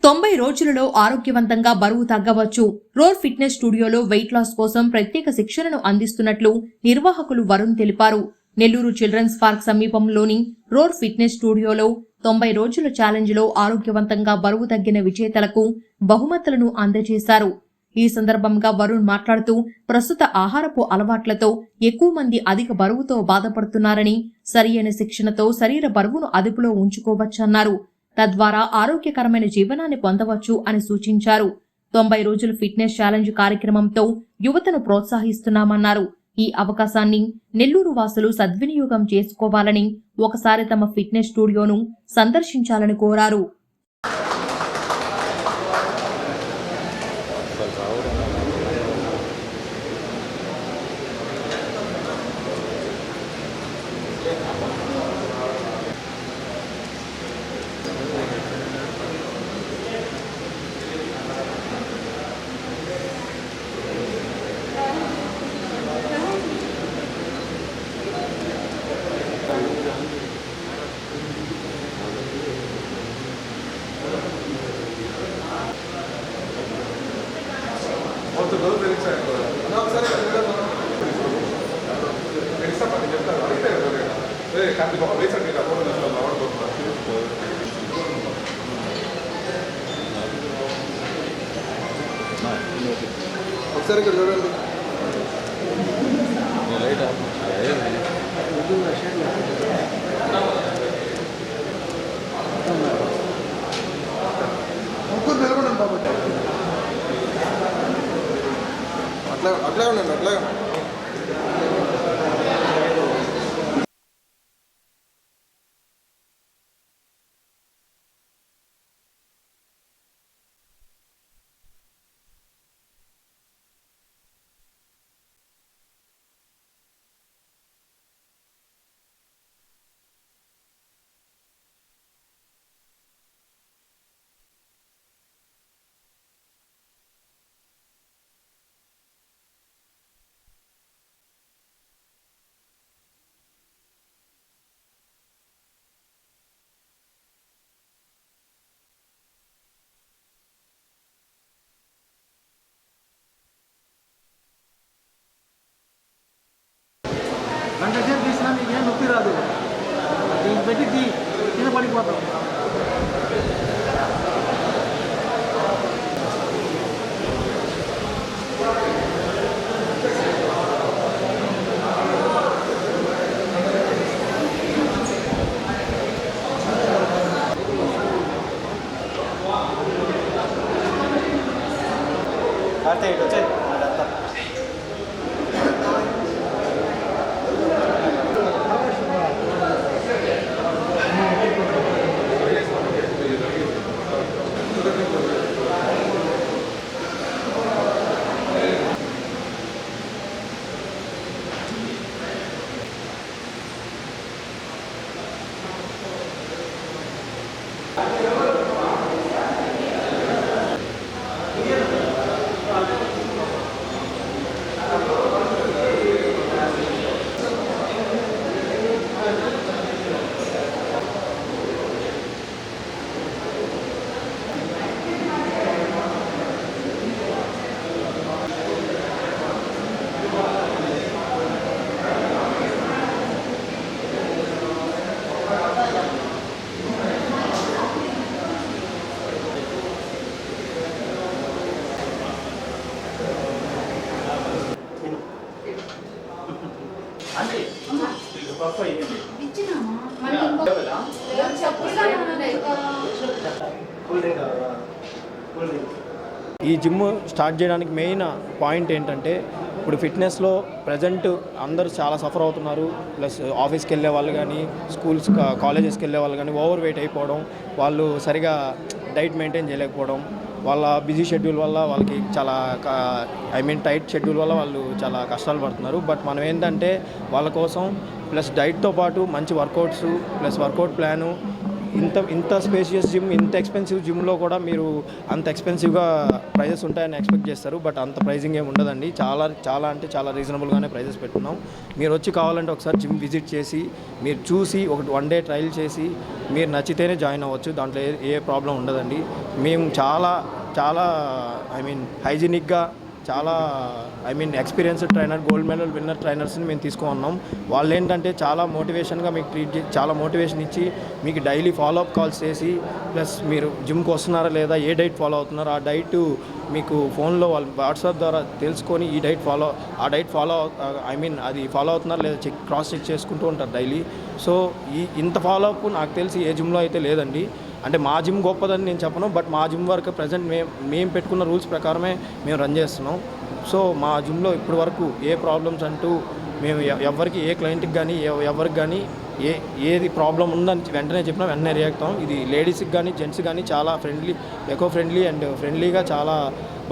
90 రోజులలో ఆరోగ్యవంతంగా బరువు తగ్గవచ్చు. రోర్ ఫిట్నెస్ స్టూడియోలో వెయిట్ లాస్ కోసం ప్రత్యేక శిక్షణను అందిస్తున్నట్లు నిర్వాహకులు వరుణ్ తెలిపారు. నెల్లూరు చిల్డ్రన్స్ పార్క్ సమీపంలోని రోర్ ఫిట్నెస్ స్టూడియోలో 90 రోజుల ఛాలెంజ్లో ఆరోగ్యవంతంగా బరువు తగ్గిన విజేతలకు బహుమతులను అందజేశారు. ఈ సందర్భంగా వరుణ్ మాట్లాడుతూ ప్రస్తుత ఆహారపు అలవాట్లతో ఎక్కువ మంది అధిక బరువుతో బాధపడుతున్నారని, సరియైన శిక్షణతో శరీర బరువును అదుపులో ఉంచుకోవచ్చన్నారు. తద్వారా ఆరోగ్యకరమైన జీవనాన్ని పొందవచ్చు అని సూచించారు. 90 రోజుల ఫిట్నెస్ ఛాలెంజ్ కార్యక్రమంతో యువతను ప్రోత్సహిస్తున్నామన్నారు. ఈ అవకాశాన్ని నెల్లూరు వాసులు సద్వినియోగం చేసుకోవాలని, ఒకసారి తమ ఫిట్నెస్ స్టూడియోను సందర్శించాలని కోరారు. ఒకసారి ఇక్కడ చూడండి. ముగ్గురు నిలబడండి బాబు. అట్లా ఉండండి, అట్లా. గంట సేపు తీసినా నీకు ఏం నొప్పి రాదు. దీన్ని పెట్టి కింద పడిపోతాం. అయితే ఇటు వచ్చేది ఈ జిమ్ స్టార్ట్ చేయడానికి మెయిన్ పాయింట్ ఏంటంటే, ఇప్పుడు ఫిట్నెస్లో ప్రజెంట్ అందరూ చాలా సఫర్ అవుతున్నారు. ప్లస్ ఆఫీస్కి వెళ్ళే వాళ్ళు కానీ, స్కూల్స్ కాలేజెస్కి వెళ్ళే వాళ్ళు కానీ ఓవర్ వెయిట్ అయిపోవడం, వాళ్ళు సరిగా డైట్ మెయింటైన్ చేయలేకపోవడం, వాళ్ళ బిజీ షెడ్యూల్ వల్ల వాళ్ళకి చాలా టైట్ షెడ్యూల్ వల్ల వాళ్ళు చాలా కష్టాలు పడుతున్నారు. బట్ మనం ఏంటంటే వాళ్ళ కోసం ప్లస్ డైట్తో పాటు మంచి వర్కౌట్స్ ప్లస్ వర్కౌట్ ప్లాను ఇంత స్పేషియస్ జిమ్, ఇంత ఎక్స్పెన్సివ్ జిమ్లో కూడా మీరు అంత ఎక్స్పెన్సివ్గా ప్రైజెస్ ఉంటాయని ఎక్స్పెక్ట్ చేస్తారు. బట్ అంత ప్రైజింగ్ ఏమి ఉండదండి. చాలా అంటే చాలా రీజనబుల్గానే ప్రైజెస్ పెట్టున్నాం. మీరు వచ్చి కావాలంటే ఒకసారి జిమ్ విజిట్ చేసి మీరు చూసి వన్ డే ట్రయల్ చేసి మీరు నచ్చితేనే జాయిన్ అవ్వచ్చు. దాంట్లో ఏ ప్రాబ్లం ఉండదండి. మేము చాలా హైజీనిక్గా experienced trainer, gold medal winner ట్రైనర్స్ని మేము తీసుకున్నాం. వాళ్ళు ఏంటంటే చాలా మోటివేషన్గా మీకు ట్రీట్ చేసి చాలా మోటివేషన్ ఇచ్చి మీకు డైలీ ఫాలోఅప్ కాల్స్ చేసి ప్లస్ మీరు జిమ్కి వస్తున్నారా లేదా, ఏ డైట్ ఫాలో అవుతున్నారో ఆ డైట్ మీకు ఫోన్లో వాళ్ళు వాట్సాప్ ద్వారా తెలుసుకొని ఈ డైట్ ఫాలో అది ఫాలో అవుతున్నారా లేదా క్రాస్ చెక్ చేసుకుంటూ ఉంటారు డైలీ. సో ఇంత ఫాలోఅప్ నాకు తెలిసి ఏ జిమ్లో అయితే లేదండి. అంటే మా జిమ్ గొప్పదని నేను చెప్పను, బట్ మా జిమ్ వరకు ప్రజెంట్ మేము పెట్టుకున్న రూల్స్ ప్రకారమే మేము రన్ చేస్తున్నాం. సో మా జిమ్లో ఇప్పటి వరకు ఏ ప్రాబ్లమ్స్ అంటూ మేము ఎవరికి, ఏ క్లయింట్కి కానీ ఎవరికి కానీ ఏది ప్రాబ్లం ఉందని వెంటనే చెప్పినా వెంటనే రియాక్ట్ అవుతాం. ఇది లేడీస్కి కానీ జెంట్స్ కానీ చాలా ఎకో ఫ్రెండ్లీ అండ్ ఫ్రెండ్లీగా చాలా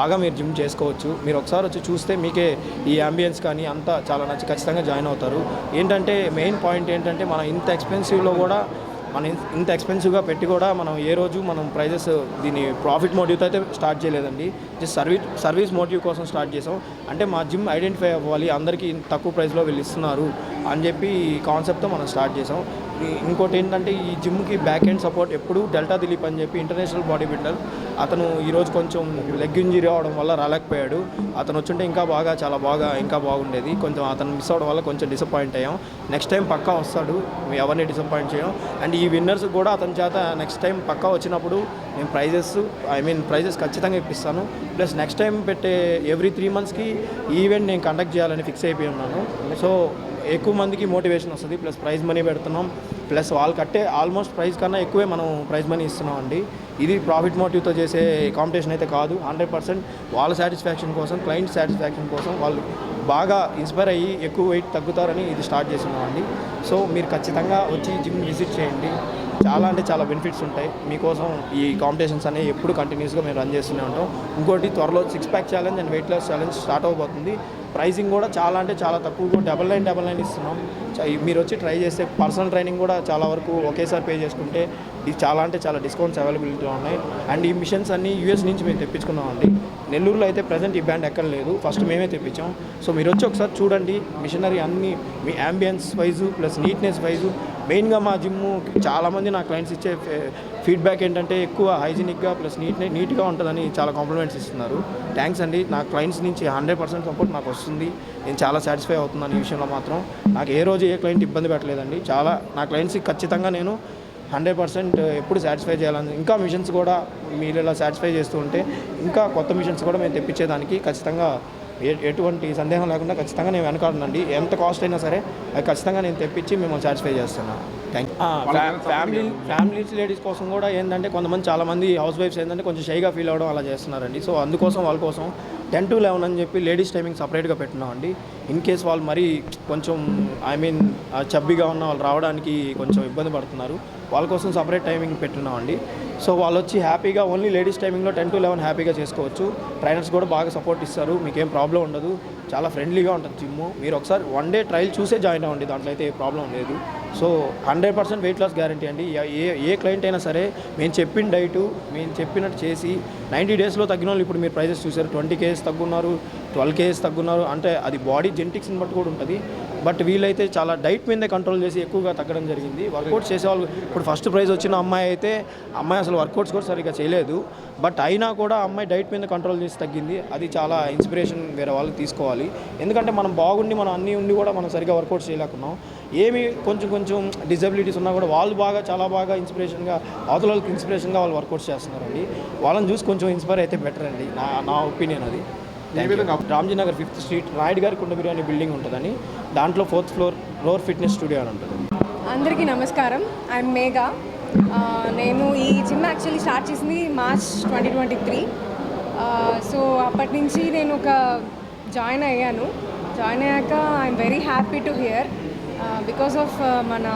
బాగా మీరు జిమ్ చేసుకోవచ్చు. మీరు ఒకసారి వచ్చి చూస్తే మీకే ఈ అంబియన్స్ కానీ అంతా చాలా నచ్చి ఖచ్చితంగా జాయిన్ అవుతారు. ఏంటంటే మెయిన్ పాయింట్ ఏంటంటే మనం ఇంత ఎక్స్పెన్సివ్లో కూడా ఇంత ఎక్స్పెన్సివ్గా పెట్టి కూడా మనం ఏ రోజు మనం ప్రైజెస్ దీన్ని ప్రాఫిట్ మోటివ్తో అయితే స్టార్ట్ చేయలేదండి. జస్ట్ సర్వీస్ మోటివ్ కోసం స్టార్ట్ చేసాం. అంటే మా జిమ్ ఐడెంటిఫై అవ్వాలి, అందరికీ తక్కువ ప్రైస్లో వీళ్ళు ఇస్తున్నారు అని చెప్పి ఈ కాన్సెప్ట్తో మనం స్టార్ట్ చేసాం. ఇంకోటి ఏంటంటే ఈ జిమ్కి బ్యాక్ ఎండ్ సపోర్ట్ ఎప్పుడు డెల్టా దిలీప్ అని చెప్పి ఇంటర్నేషనల్ బాడీ బిల్డర్, అతను ఈరోజు కొంచెం లెగ్ ఇంజరీ అవడం వల్ల రాలేకపోయాడు. అతను వచ్చుంటే ఇంకా బాగుండేది. కొంచెం అతను మిస్ అవడం వల్ల కొంచెం డిసప్పాయింట్ అయ్యాం. నెక్స్ట్ టైం పక్కా వస్తాడు, ఎవరిని డిసప్పాయింట్ చేయం. అండ్ ఈ విన్నర్స్ కూడా అతని చేత నెక్స్ట్ టైం పక్కా వచ్చినప్పుడు నేను ప్రైజెస్ ఖచ్చితంగా ఇప్పిస్తాను. ప్లస్ నెక్స్ట్ టైం పెట్టే ఎవ్రీ 3 monthsకి ఈవెంట్ నేను కండక్ట్ చేయాలని ఫిక్స్ అయిపోయి ఉన్నాను. సో ఎక్కువ మందికి మోటివేషన్ వస్తుంది. ప్లస్ ప్రైజ్ మనీ పెడుతున్నాం. ప్లస్ వాళ్ళు కట్టే ఆల్మోస్ట్ ప్రైజ్ కన్నా ఎక్కువే మనం ప్రైజ్ మనీ ఇస్తున్నాం అండి. ఇది ప్రాఫిట్ మోటివ్తో చేసే కాంపిటీషన్ అయితే కాదు. 100% వాళ్ళ సాటిస్ఫాక్షన్ కోసం, క్లయింట్ సాటిస్ఫాక్షన్ కోసం వాళ్ళు బాగా ఇన్స్పైర్ అయ్యి ఎక్కువ వెయిట్ తగ్గుతారని ఇది స్టార్ట్ చేస్తున్నాం అండి. సో మీరు ఖచ్చితంగా వచ్చి జిమ్ విజిట్ చేయండి. చాలా బెనిఫిట్స్ ఉంటాయి. మీకోసం ఈ కాంపిటీషన్స్ అనేవి ఎప్పుడు కంటిన్యూస్గా మేము రన్ చేస్తూనే ఉంటాం. ఇంకోటి త్వరలో 6 pack challenge and weight loss challenge start అవబోతుంది. ప్రైసింగ్ కూడా చాలా తక్కువగా 9999 ఇస్తున్నాం. మీరు వచ్చి ట్రై చేస్తే పర్సనల్ ట్రైనింగ్ కూడా చాలా వరకు ఒకేసారి పే చేసుకుంటే ఇది చాలా డిస్కౌంట్స్ అవైలబిలిటీ ఉన్నాయి. అండ్ ఈ మిషన్స్ అన్నీ US నుంచి మేము తెప్పించుకున్నామండి. నెల్లూరులో అయితే ప్రజెంట్ ఈ బ్రాండ్ ఎక్కడ లేదు, ఫస్ట్ మేమే తెప్పించాం. సో మీరు వచ్చి ఒకసారి చూడండి. మిషనరీ అన్నీ మీ ambience wise plus neatness wise, మెయిన్గా మా జిమ్ చాలామంది నా క్లయింట్స్ ఇచ్చే ఫీడ్బ్యాక్ ఏంటంటే ఎక్కువ హైజీనిక్గా ప్లస్ నీట్గా ఉంటుందని చాలా కాంప్లిమెంట్స్ ఇస్తున్నారు. థ్యాంక్స్ అండి. నా క్లయింట్స్ నుంచి 100% సపోర్ట్ నాకు వస్తుంది. నేను చాలా సాటిస్ఫై అవుతున్నాను ఈ విషయంలో మాత్రం. నాకు ఏ రోజు ఏ క్లయింట్ ఇబ్బంది పెట్టలేదండి. నా క్లయింట్స్కి ఖచ్చితంగా నేను 100% ఎప్పుడు సాటిస్ఫై చేయాలని, ఇంకా మిషన్స్ కూడా మీరు ఇలా సాటిస్ఫై చేస్తూ ఉంటే ఇంకా కొత్త మిషన్స్ కూడా మేము తెప్పించేదానికి ఖచ్చితంగా ఎటువంటి సందేహం లేకుండా ఖచ్చితంగా నేను వెనకాడనండి. ఎంత కాస్ట్ అయినా సరే అది ఖచ్చితంగా నేను తెప్పించి మిమ్మల్ని సాటిస్ఫై చేస్తున్నాను. Thank you. ఫ్యామిలీస్ లేడీస్ కోసం కూడా ఏంటంటే చాలామంది హౌస్ వైఫ్స్ ఏంటంటే కొంచెం షైగా ఫీల్ అవ్వడం అలా చేస్తున్నారండి. సో అందుకోసం వాళ్ళ కోసం 10 to 11 అని చెప్పి లేడీస్ టైమింగ్ సపరేట్గా పెట్టినామండి. ఇన్ కేస్ వాళ్ళు మరీ కొంచెం చబ్బీగా ఉన్న వాళ్ళు రావడానికి కొంచెం ఇబ్బంది పడుతున్నారు, వాళ్ళ కోసం సపరేట్ టైమింగ్ పెట్టున్నామండి. సో వాళ్ళు వచ్చి హ్యాపీగా ఓన్లీ లేడీస్ టైమింగ్లో 10 to 11 హ్యాపీగా చేసుకోవచ్చు. ట్రైనర్స్ కూడా బాగా సపోర్ట్ ఇస్తారు, మీకేం ప్రాబ్లం ఉండదు, చాలా ఫ్రెండ్లీగా ఉంటుంది జిమ్. మీరు ఒకసారి 1 day ట్రయల్ చూసే జాయిన్ అవ్వండి, దాంట్లో అయితే ఏ ప్రాబ్లం లేదు. సో 100% వెయిట్ లాస్ గ్యారంటీ అండి. ఏ క్లయింట్ అయినా సరే మేము చెప్పిన డైటు మేము చెప్పినట్టు చేసి 90 daysలో తగ్గిన వాళ్ళు ఇప్పుడు మీరు ప్రైజెస్ చూసారు. 20 kgs తగ్గున్నారు, 12 kgs తగ్గున్నారు. అంటే అది బాడీ జెనెటిక్స్ని బట్టి కూడా ఉంటుంది. బట్ వీళ్ళైతే చాలా డైట్ మీదే కంట్రోల్ చేసి ఎక్కువగా తగ్గడం జరిగింది. వర్కౌట్స్ చేసేవాళ్ళు ఇప్పుడు ఫస్ట్ ప్రైజ్ వచ్చిన అమ్మాయి అసలు వర్కౌట్స్ కూడా సరిగ్గా చేయలేదు. బట్ అయినా కూడా అమ్మాయి డైట్ మీద కంట్రోల్ చేసి తగ్గింది. అది చాలా ఇన్స్పిరేషన్ వేరే వాళ్ళకి తీసుకోవాలి. ఎందుకంటే మనం బాగుండి మనం అన్నీ ఉండి కూడా మనం సరిగ్గా వర్కౌట్స్ చేయలేకున్నాం. ఏమి కొంచెం డిజబిలిటీస్ ఉన్నా కూడా వాళ్ళు చాలా బాగా ఇన్స్పిరేషన్గా అవతల వాళ్ళకి ఇన్స్పిరేషన్గా వాళ్ళు వర్కౌట్స్ చేస్తున్నారండి. వాళ్ళని చూసి కొంచెం ఇన్స్పైర్ అయితే బెటర్ అండి, నా ఒపీనియన్ అది. రామ్జీ నగర్ 5th Street నాయుడు గారి కుండ బిర్యానీ బిల్డింగ్ ఉంటుందని, దాంట్లో 4th floor roar fitness studio అని ఉంటుంది. అందరికీ నమస్కారం. ఐఎమ్ మేఘా. నేను ఈ జిమ్ యాక్చువల్లీ స్టార్ట్ చేసింది March 2023. సో అప్పటి నుంచి నేను జాయిన్ అయ్యాక I'm very happy to hear because of మన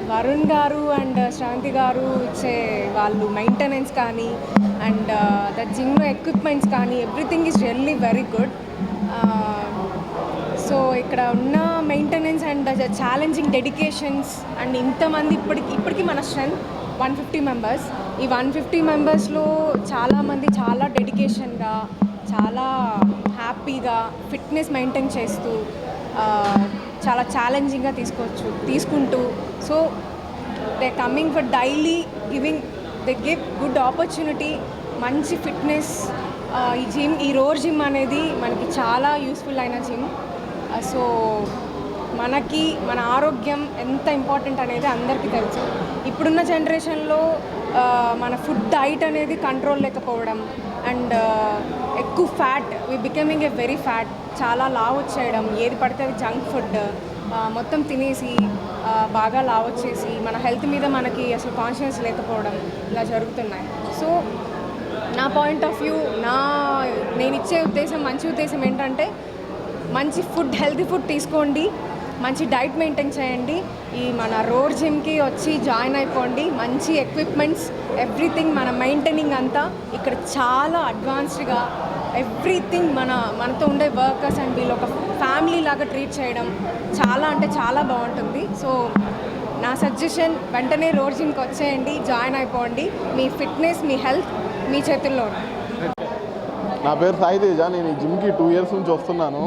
వరుణ్ గారు అండ్ శ్రవంతి గారు ఇచ్చే వాళ్ళు మెయింటెనెన్స్ కానీ అండ్ ద జిమ్లో ఎక్విప్మెంట్స్ కానీ everything is really very good. So so ఇక్కడ ఉన్న maintenance and challenging dedications and ఇంతమంది ఇప్పటికీ మన స్ట్రెంత్ 150 మెంబర్స్. ఈ 150 మెంబర్స్లో చాలామంది చాలా డెడికేషన్గా, చాలా హ్యాపీగా ఫిట్నెస్ మెయింటైన్ చేస్తూ చాలా ఛాలెంజింగ్గా తీసుకుంటూ so they coming for daily they give good opportunity. మంచి ఫిట్నెస్ ఈ రోర్ జిమ్ అనేది మనకి చాలా యూస్ఫుల్ అయిన జిమ్. సో మనకి మన ఆరోగ్యం ఎంత ఇంపార్టెంట్ అనేది అందరికీ తెలుసు. ఇప్పుడున్న జనరేషన్లో మన ఫుడ్ డైట్ అనేది కంట్రోల్ లేకపోవడం అండ్ ఎక్కువ fat, becoming a very fat, చాలా లావ్ వచ్చేయడం, ఏది పడితే అది జంక్ ఫుడ్ మొత్తం తినేసి బాగా లావ్ వచ్చేసి మన హెల్త్ మీద మనకి అసలు కాన్షియస్ లేకపోవడం ఇలా జరుగుతున్నాయి. సో నా పాయింట్ ఆఫ్ వ్యూ, నేను ఇచ్చే మంచి ఉద్దేశం ఏంటంటే మంచి ఫుడ్, హెల్తీ ఫుడ్ తీసుకోండి, మంచి డైట్ మెయింటైన్ చేయండి, ఈ మన రోర్ జిమ్కి వచ్చి జాయిన్ అయిపోండి. మంచి ఎక్విప్మెంట్స్, ఎవ్రీథింగ్ మన మెయింటైనింగ్ అంతా ఇక్కడ చాలా అడ్వాన్స్డ్గా, ఎవ్రీథింగ్ మనతో ఉండే వర్కర్స్ అండ్ వీళ్ళు ఒక ఫ్యామిలీ లాగా ట్రీట్ చేయడం చాలా అంటే చాలా బాగుంటుంది. సో నా సజెషన్ వెంటనే రోర్ జిమ్కి వచ్చేయండి, జాయిన్ అయిపోండి. మీ ఫిట్నెస్, మీ హెల్త్ మీ చేతుల్లో ఉంది. నా పేరు సాయి తేజ. నేను ఈ జిమ్కి 2 ఇయర్స్ నుంచి వస్తున్నాను.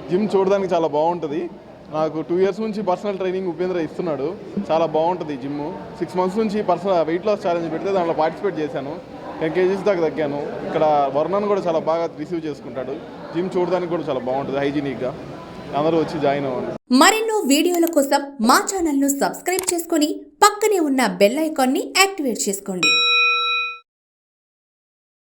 జిమ్ చూడడానికి చాలా బాగుంటుంది. నాకు 2 ఇయర్స్ నుంచి పర్సనల్ ట్రైనింగ్ ఉపేంద్ర ఇస్తున్నాడు. చాలా బాగుంటుంది ఈ జిమ్. 6 మంత్స్ నుంచి పర్సనల్ వెయిట్ లాస్ ఛాలెంజ్ పెడితే దాంట్లో పార్టిసిపేట్ చేశాను. 10 kgs దాకా తగ్గాను. ఇక్కడ వర్ణన్ కూడా చాలా బాగా రిసీవ్ చేసుకుంటాడు. జిమ్ చూడడానికి కూడా చాలా బాగుంటుంది, హైజీనిక్గా. అందరూ వచ్చి జాయిన్ అవ్వండి. మరెన్నో వీడియోల కోసం మా ఛానల్ను సబ్స్క్రైబ్ చేసుకొని పక్కనే ఉన్న బెల్ ఐకాన్ని యాక్టివేట్ చేసుకోండి.